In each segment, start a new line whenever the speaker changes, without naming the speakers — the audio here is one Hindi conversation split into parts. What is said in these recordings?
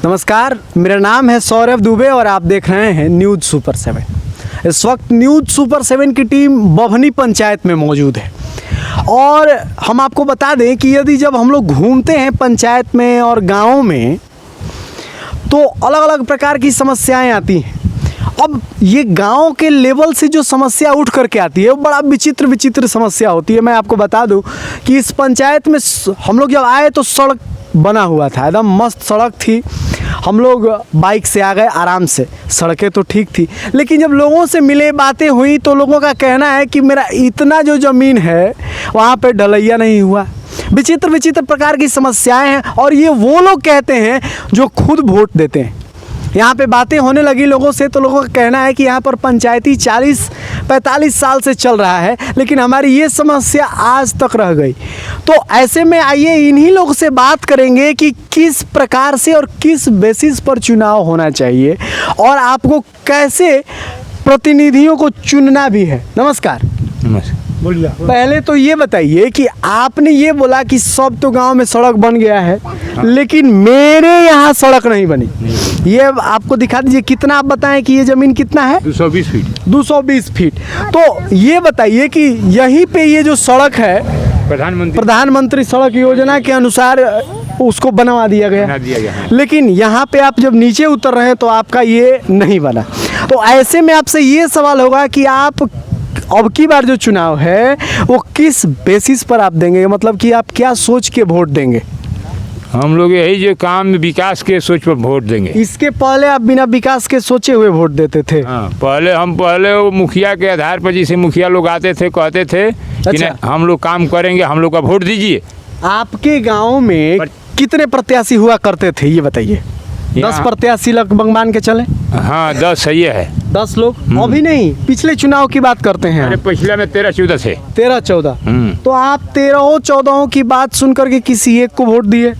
नमस्कार, मेरा नाम है सौरभ दुबे और आप देख रहे हैं न्यूज़ सुपर 7। इस वक्त न्यूज़ सुपर 7 की टीम बभनी पंचायत में मौजूद है और हम आपको बता दें कि यदि जब हम लोग घूमते हैं पंचायत में और गाँव में तो अलग अलग प्रकार की समस्याएं आती हैं। अब ये गांव के लेवल से जो समस्या उठ करके आती है वो बड़ा विचित्र समस्या होती है। मैं आपको बता दूं कि इस पंचायत में हम लोग जब आए तो सड़क बना हुआ था, एकदम मस्त सड़क थी। हम लोग बाइक से आ गए आराम से, सड़कें तो ठीक थी, लेकिन जब लोगों से मिले, बातें हुई तो लोगों का कहना है कि मेरा इतना जो ज़मीन है वहाँ पे ढलैया नहीं हुआ। विचित्र प्रकार की समस्याएं हैं और ये वो लोग कहते हैं जो खुद वोट देते हैं। यहाँ पे बातें होने लगी लोगों से तो लोगों का कहना है कि यहाँ पर पंचायती 40-45 साल से चल रहा है, लेकिन हमारी ये समस्या आज तक रह गई। तो ऐसे में आइए इन्हीं लोगों से बात करेंगे कि किस प्रकार से और किस बेसिस पर चुनाव होना चाहिए और आपको कैसे प्रतिनिधियों को चुनना भी है। नमस्कार।
बोलिए।
पहले तो ये बताइए कि आपने ये बोला कि सब तो गांव में सड़क बन गया है, लेकिन मेरे यहाँ सड़क नहीं बनी। ये आपको दिखा दीजिए, कितना आप बताएं कि ये ज़मीन कितना है?
220 फीट।
220 फीट। तो ये बताइए कि यहीं पे ये जो सड़क है प्रधानमंत्री सड़क योजना के अनुसार उसको बनवा दिया गया, लेकिन यहाँ पे आप जब नीचे उतर रहे हैं तो आपका ये नहीं बना। तो ऐसे में आपसे ये सवाल होगा कि आप अब की बार जो चुनाव है वो किस बेसिस पर आप देंगे, मतलब कि आप क्या सोच के वोट देंगे?
हम लोग यही जो काम विकास के सोच पर वोट देंगे।
इसके पहले आप बिना विकास के सोचे हुए वोट देते थे?
हाँ, पहले वो मुखिया के आधार पर, जैसे मुखिया लोग आते थे कहते थे कि नहीं हम लोग काम करेंगे, हम लोग का वोट दीजिए।
आपके गांव में कितने प्रत्याशी हुआ करते थे ये बताइए? 10 प्रत्याशी लगभग मान के चले।
हाँ 10 सही है।
10 लोग अभी नहीं, पिछले चुनाव की बात करते हैं।
अरे पिछले में 13-14 थे।
13-14। तो आप 13-14 की बात सुन करके किसी एक को वोट दिए?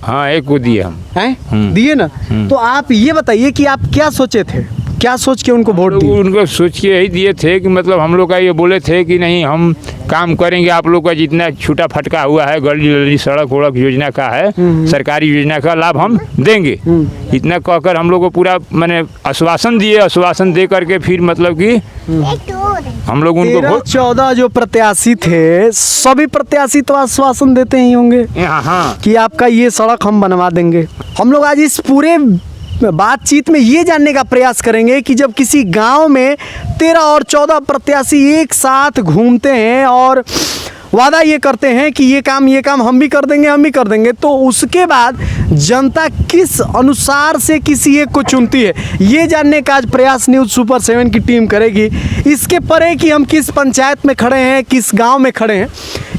हाँ एक को दिए हम।
हैं दिए ना? तो आप ये बताइए कि आप क्या सोचे थे, क्या सोच के उनको वोट दिए?
उनको सोच के यही दिए थे कि मतलब हम लोग का ये बोले थे कि नहीं हम काम करेंगे, आप लोग का जितना छूटा फटका हुआ है गली सड़क वड़क योजना का है, सरकारी योजना का लाभ हम देंगे। इतना कहकर हम लोग को पूरा मैंने आश्वासन दिए। आश्वासन दे करके फिर मतलब कि हम लोग उनको
13-14 जो प्रत्याशी थे सभी प्रत्याशी तो आश्वासन देते ही होंगे
हाँ
कि आपका ये सड़क हम बनवा देंगे। हम लोग आज इस पूरे बातचीत में ये जानने का प्रयास करेंगे कि जब किसी गांव में 13 और 14 प्रत्याशी एक साथ घूमते हैं और वादा ये करते हैं कि ये काम हम भी कर देंगे, तो उसके बाद जनता किस अनुसार से किसी एक को चुनती है, ये जानने का आज प्रयास न्यूज़ सुपर 7 की टीम करेगी। इसके परे कि हम किस पंचायत में खड़े हैं, किस गांव में खड़े हैं,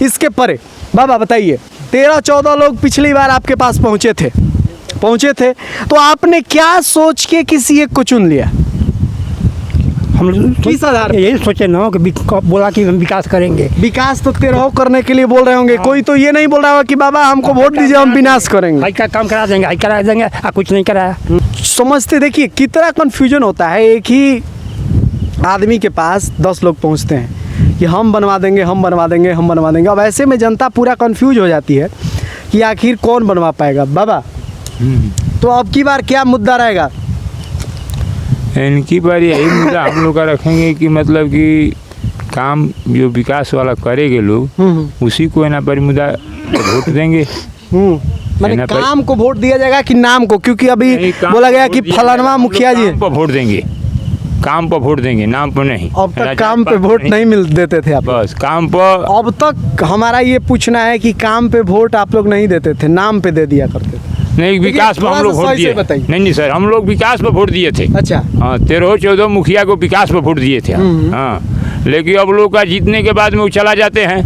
इसके परे बाबा बताइए 13-14 लोग पिछली बार आपके पास पहुंचे थे तो आपने क्या सोच के किसी एक को चुन लिया?
हम
किस आधार पे?
यही सोचे ना कि बोला कि हम विकास करेंगे।
विकास तो 13 करने के लिए बोल रहे होंगे। कोई तो ये नहीं बोल रहा होगा कि बाबा हमको वोट दीजिए हम विनाश करेंगे।
हाई का काम करा देंगे कुछ नहीं कराया। समझते
देखिए कितना कंफ्यूजन होता है। एक ही आदमी के पास 10 लोग पहुंचते हैं कि हम बनवा देंगे। अब ऐसे में जनता पूरा कंफ्यूज हो जाती है कि आखिर कौन बनवा पाएगा। बाबा तो अब की बार क्या मुद्दा रहेगा?
इनकी बार यही मुद्दा हम लोग का रखेंगे कि मतलब कि काम जो विकास वाला करेंगे लोग उसी को है ना पर मुद्दा वोट देंगे।
मैंने काम को वोट दिया जाएगा कि नाम को? क्योंकि अभी बोला गया कि फलानवा मुखिया जी
पर वोट देंगे, काम पर वोट देंगे, नाम पर नहीं।
अब तक काम पे वोट नहीं मिल देते थे आप?
बस काम पर।
अब तक हमारा ये पूछना है कि काम पे वोट आप लोग नहीं देते थे, नाम पे दे दिया करते थे?
नहीं विकास पर हम लोग वोट दिए। नहीं सर हम लोग विकास पर वोट दिए थे।
अच्छा
हाँ 13-14 मुखिया को विकास पर वोट दिए थे। हाँ लेकिन अब लोग का जीतने के बाद में वो चला जाते हैं,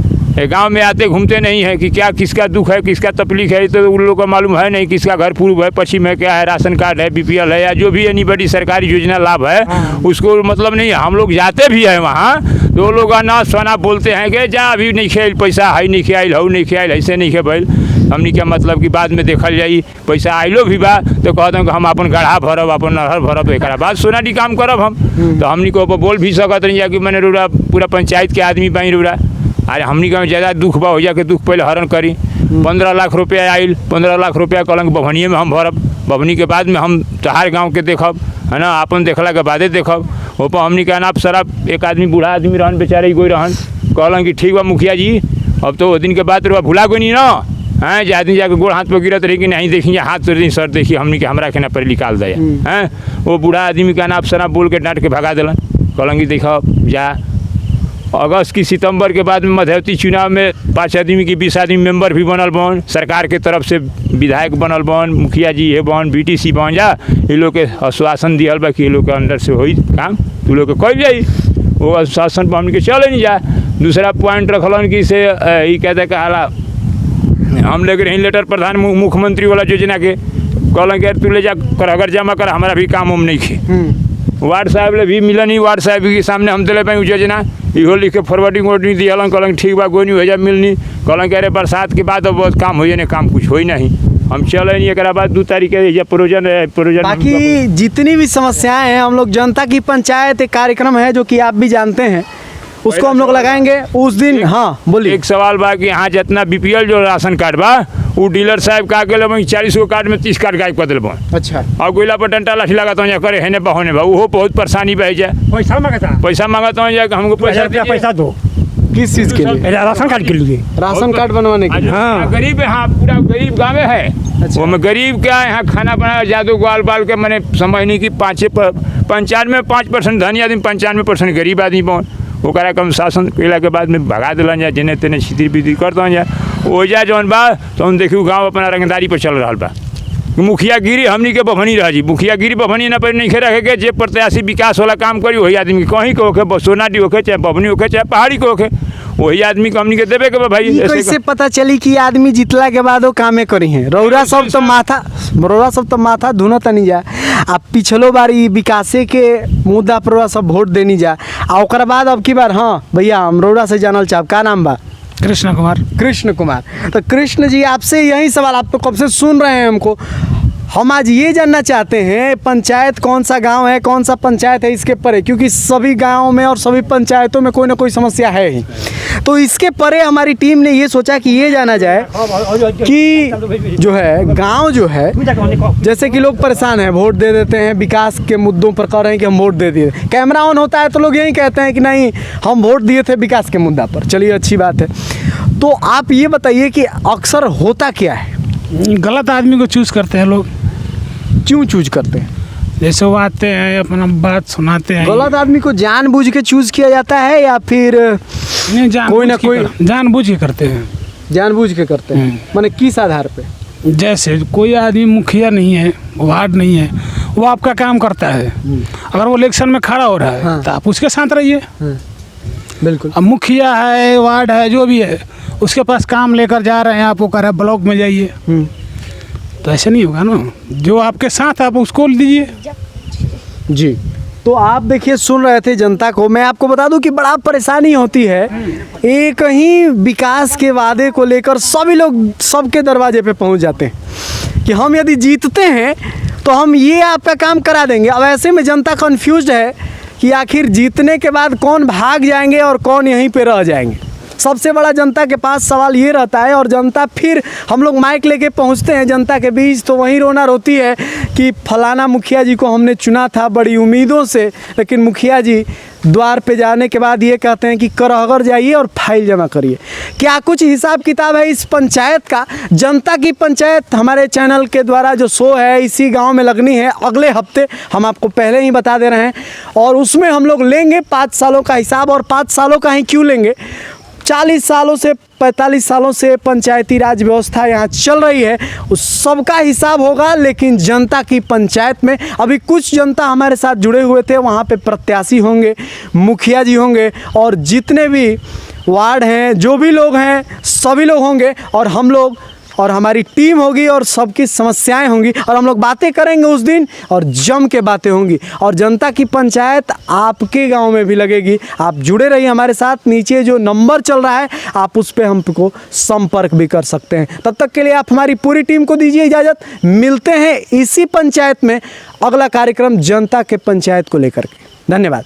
गांव में आते घूमते नहीं है कि क्या किसका दुख है, किसका तकलीफ है, तो उन लोग को मालूम है नहीं किसका घर पूर्व है, पश्चिम है, क्या है, राशन कार्ड है, BPL है या जो भी एनी बड़ी सरकारी योजना लाभ है उसको मतलब नहीं। हम लोग जाते भी हैं वहाँ तो लोग ना सोना बोलते हैं कि जा अभी नहीं खेल पैसा है नहीं खेल हो नहीं खेल ऐसे नहीं खे भैल। हमनी क्या मतलब कि बाद में देखल जाई पैसा आइलो भी बा तो कहते हैं कि हम अपन गढ़ा भरब अपन नहर भरब एक बाद सोनाटी काम करब हम। तो हमनी को बोल भी सकत नहीं कि मैंने रूरा पूरा पंचायत के आदमी बाई रूरा अरे हमनी का ज़्यादा दुख बा हो जा के दुख पहले हरण करी। 15 लाख रुपया आइल, 15 लाख रुपया कहलन बभनिए में हम भरब, बभनी के बाद में हम तहार गांव के देखब, है ना, अपन देखला के बादे देखब। वो पर हमनी कहना आप शराब एक आदमी बूढ़ा आदमी रहन बेचारे कोई रहन, कहलन कि ठीक बा मुखिया जी अब तो वो दिन के बाद भुला कोई नहीं ना हैं, जे आदमी जाके गोड़ हाथ पर गिरत रही कि नहीं देखिए हाथ तो रही सर देखिए हमनी के हमरा के ना पर निकाल दे हैं। वो बूढ़ा आदमी का नाम शराब बोल के डांट के भगा दिलन, कहलन कि देखो जा अगस्त की सितंबर के बाद में मध्यवर्ती चुनाव में 5 आदमी की 20 आदमी मेंबर भी बनल बन, सरकार के तरफ से विधायक बनल बन, मुखिया जी ये बन, BTC बन जा, ये लोग के आश्वासन दियल बा कि ये लोग के अंदर से होई काम, तू लोग के कल जाई, वो आश्वासन पर हमने के चले नहीं जा। दूसरा पॉइंट रखलन कि से ये कहते कहाला हम लेके रही लेटर प्रधान मुख्यमंत्री वाला योजना के, कहलन कि तू ले जा कर अगर जमा कर हमारा भी काम उम नहीं खे। वार्ड साहब ले भी मिला नहीं, वार्ड साहब के सामने हम दिले पाई योजना इहो लिख के फॉरवर्डिंग वर्डिंग दिया, कहलन ठीक बा कोई नहीं हो जा मिलनी, कहलन कि अरे बरसात के बाद अब बहुत काम हो नहीं, काम कुछ हो ही नहीं, हम चले नहीं। एक बाद 2 तारीख के प्रोजन
बाकी जितनी भी समस्याएं हैं हम लोग जनता की पंचायत एक कार्यक्रम है जो कि आप भी जानते हैं, उसको हम लोग लगाएंगे उस दिन। हाँ बोलिए।
एक सवाल बा कि यहाँ जितना BPL जो राशन कार्ड बा वो डीलर साहब का के ले 40 गो कार्ड में 30 कार्ड गायब कर दिल बन।
अच्छा। और
गोइला पर डंटा लाठी लगाता हूँ करे है बहोने बा, वो बहुत परेशानी बह जाए।
पैसा
मांगता हूँ हमको
पैसा दो।
किस चीज़ के लिए?
राशन कार्ड के लिए।
राशन कार्ड बनवाने के लिए।
हाँ गरीब है, हाँ पूरा गरीब गाँव है। अच्छा। वो में गरीब क्या यहाँ खाना बनाया जादू ग्वाल बाल के मैंने समझनी कि 95% धनी आदमी 95% गरीब आदमी बन, वो करा कम शासन कैला के बाद में भगा दिलन जाए, जिन्हें तेने छितिर बितिर करता जाए हो जाए जौन बा तो हम देखियो गाँव अपना रंगदारी पर चल रहा बा। मुखियागिरी हमनी के बभनी रह जी, मुखियागिरी बभनी ना पर नहीं रखे के, जे प्रत्याशी विकास वाला काम करी वही आदमी कहीं के होके, सोनाडी होके चाहे बभनी होके चाहे पहाड़ी के होके, वही आदमी को हमनी के देवे के भाई।
कैसे पता चली कि आदमी जितला के बाद वो कामे करी है? रौरा सब तो माथा धुना तनी जा, आप पिछलो बार विकासे के मुद्दा पर सब वोट देनी जा, और ओकरा बाद अब की बार हाँ भैया हम रौरा से जानल चाहब का नाम बा?
कृष्ण कुमार।
तो कृष्ण जी आपसे यही सवाल, आप तो कब से सुन रहे हैं हमको, हम आज ये जानना चाहते हैं पंचायत कौन सा गांव है, कौन सा पंचायत है इसके परे, क्योंकि सभी गांवों में और सभी पंचायतों में कोई ना कोई समस्या है ही, तो इसके परे हमारी टीम ने ये सोचा कि ये जाना जाए कि जो है गांव जो है, जैसे कि लोग परेशान हैं, वोट दे देते हैं, विकास के मुद्दों पर कह रहे हैं कि हम वोट दे दिए, कैमरा ऑन होता है तो लोग यही कहते हैं कि नहीं हम वोट दिए थे विकास के मुद्दा पर। चलिए अच्छी बात है, तो आप ये बताइए कि अक्सर होता क्या है?
गलत आदमी को चूज करते हैं लोग।
क्यों चूज करते हैं?
जैसे वो आते हैं अपना बात सुनाते हैं।
गलत आदमी को जानबूझ के चूज किया जाता है या फिर
नहीं
कोई ना कोई
जानबूझ के करते हैं?
जानबूझ के करते हैं माने किस आधार पे?
जैसे कोई आदमी मुखिया नहीं है, वार्ड नहीं है, वो आपका काम करता है, अगर वो इलेक्शन में खड़ा हो रहा है
हाँ।
तो आप उसके साथ रहिए।
बिल्कुल।
अब मुखिया है, वार्ड है, जो भी है, उसके पास काम लेकर जा रहे हैं, आप वो कह रहे हैं ब्लॉक में जाइए, तो ऐसे नहीं होगा ना, जो आपके साथ आप उसको दीजिए।
जी तो आप देखिए सुन रहे थे जनता को, मैं आपको बता दूं कि बड़ा परेशानी होती है, एक ही विकास के वादे को लेकर सभी लोग सबके दरवाजे पे पहुंच जाते हैं कि हम यदि जीतते हैं तो हम ये आपका काम करा देंगे। अब ऐसे में जनता कंफ्यूज है कि आखिर जीतने के बाद कौन भाग जाएंगे और कौन यहीं पे रह जाएंगे। सबसे बड़ा जनता के पास सवाल ये रहता है, और जनता फिर हम लोग माइक लेके पहुंचते हैं जनता के बीच तो वहीं रोना रोती है कि फलाना मुखिया जी को हमने चुना था बड़ी उम्मीदों से, लेकिन मुखिया जी द्वार पे जाने के बाद ये कहते हैं कि करहगर जाइए और फाइल जमा करिए। क्या कुछ हिसाब किताब है इस पंचायत का? जनता की पंचायत हमारे चैनल के द्वारा जो शो है इसी गांव में लगनी है अगले हफ्ते, हम आपको पहले ही बता दे रहे हैं, और उसमें हम लोग लेंगे 5 सालों का हिसाब। और 5 सालों का ही क्यों लेंगे, 40 सालों से 45 सालों से पंचायती राज व्यवस्था यहाँ चल रही है, उस सबका हिसाब होगा। लेकिन जनता की पंचायत में अभी कुछ जनता हमारे साथ जुड़े हुए थे, वहाँ पे प्रत्याशी होंगे, मुखिया जी होंगे, और जितने भी वार्ड हैं, जो भी लोग हैं, सभी लोग होंगे, और हम लोग और हमारी टीम होगी, और सबकी समस्याएं होंगी, और हम लोग बातें करेंगे उस दिन, और जम के बातें होंगी। और जनता की पंचायत आपके गांव में भी लगेगी। आप जुड़े रहिए हमारे साथ, नीचे जो नंबर चल रहा है आप उस पर हमको संपर्क भी कर सकते हैं। तब तक के लिए आप हमारी पूरी टीम को दीजिए इजाज़त। मिलते हैं इसी पंचायत में अगला कार्यक्रम जनता के पंचायत को लेकर के। धन्यवाद।